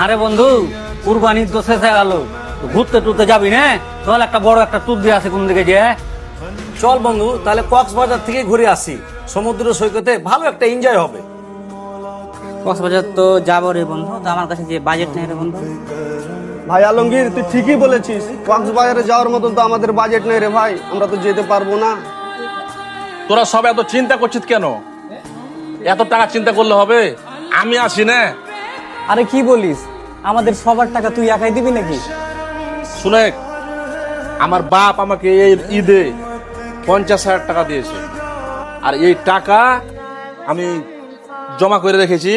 আরে বন্ধু, কুরবানির তো শেষ হয়ে গেল, ঘুরতে টুরতে যাবি না? চল একটা বড় একটা ট্যুর দিয়ে আসে কোন দিকে যে। চল বন্ধু, তাহলে কক্সবাজার থেকে ঘুরে আসি। সমুদ্র সৈকতে ভালো একটা এনজয় হবে। কক্সবাজার তো যাবো রে বন্ধু, তো আমার কাছে যে বাজেট নেই রে বন্ধু। ভাই আলমগীর, তুই ঠিকই বলেছিস, কক্সবাজারে যাওয়ার মতন তো আমাদের বাজেট নেই রে ভাই, আমরা তো যেতে পারবো না। তোরা সব এত চিন্তা করছিস কেন? এত টাকা চিন্তা করলে হবে? আমি আছি না। আরে কি বলিস, আমাদের সবার টাকা তুই একাই দিবি নাকি? শুনে, আমার বাপ আমাকে এই ঈদে 50,000 টাকা দিয়েছে, আর এই টাকা আমি জমা করে রেখেছি।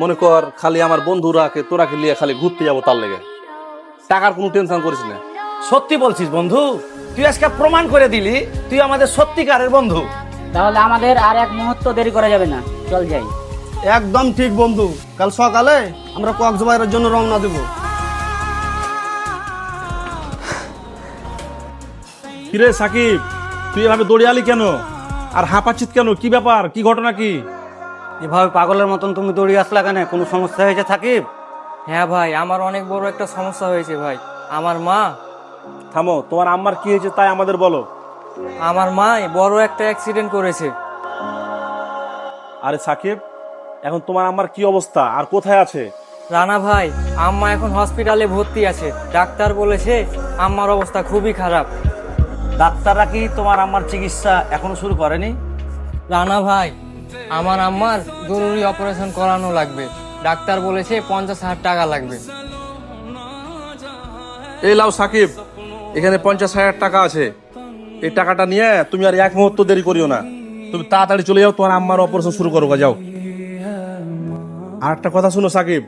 মনে কর খালি আমার বন্ধুরাকে তোরাকে নিয়ে খালি ঘুরতে যাবো, তার লেগে টাকার কোনো টেনশন করিস না। সত্যি বলছিস বন্ধু, তুই আজকে প্রমাণ করে দিলি তুই আমাদের সত্যিকারের বন্ধু। তাহলে আমাদের আর এক মুহূর্ত দেরি করা যাবে না, চল যাই। একদম ঠিক বন্ধু, কাল সকালে আমরা কক্সবাজারের জন্য রওনা দেব। কিরে সাকিব, তুই এভাবে দৌড়ে আলি কেন? আর হাঁপাচ্ছিস কেন? কি ব্যাপার? কি ঘটনা? কি এভাবে পাগলের মতন তুমি দৌড়িয়ে আসলা কেন? কোনো সমস্যা হয়েছে সাকিব? হ্যাঁ ভাই, আমার অনেক বড় একটা সমস্যা হয়েছে ভাই। আমার মা থামো, তোমার আম্মার কি হয়েছে তাই আমাদের বলো। আমার মা বড় একটা অ্যাক্সিডেন্ট করেছে। আরে সাকিব, এখন তোমার আম্মার কি অবস্থা আর কোথায় আছে? রানা ভাই, আম্মা এখন হসপিটালে ভর্তি আছে। ডাক্তার বলেছে আম্মার অবস্থা খুবই খারাপ। ডাক্তাররা কি তোমার আমার চিকিৎসা এখনো শুরু করেনি? রানা ভাই, আমার আম্মার জরুরি অপারেশন করানো লাগবে। ডাক্তার বলেছে 50,000 টাকা লাগবে। এই লাও সাকিব, এখানে 50,000 টাকা আছে। এই টাকাটা নিয়ে তুমি আর এক মুহূর্ত দেরি করিও না, তুমি তাড়াতাড়ি চলে যাও, তোমার আম্মার অপারেশন শুরু করো, যাও। আর একটা কথা শুনো সাকিব,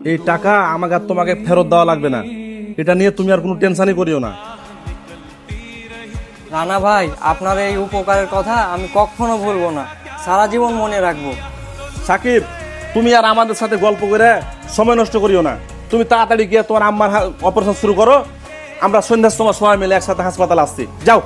এই টাকা আমাকে আর তোমাকে ফেরত দেওয়া লাগবে না। এটা নিয়ে তুমি আর কোনো টেনশনই করিও না। রানা ভাই, আপনার এই উপকারের কথা আমি কখনো ভুলবো না, সারা জীবন মনে রাখবো। সাকিব, তুমি আর আমাদের সাথে গল্প করে সময় নষ্ট করিও না। তুমি তাড়াতাড়ি গিয়ে তোমার আম্মার অপারেশন শুরু করো। আমরা সন্ধ্যার সময় সবাই মিলে একসাথে হাসপাতাল আসছি, যাও।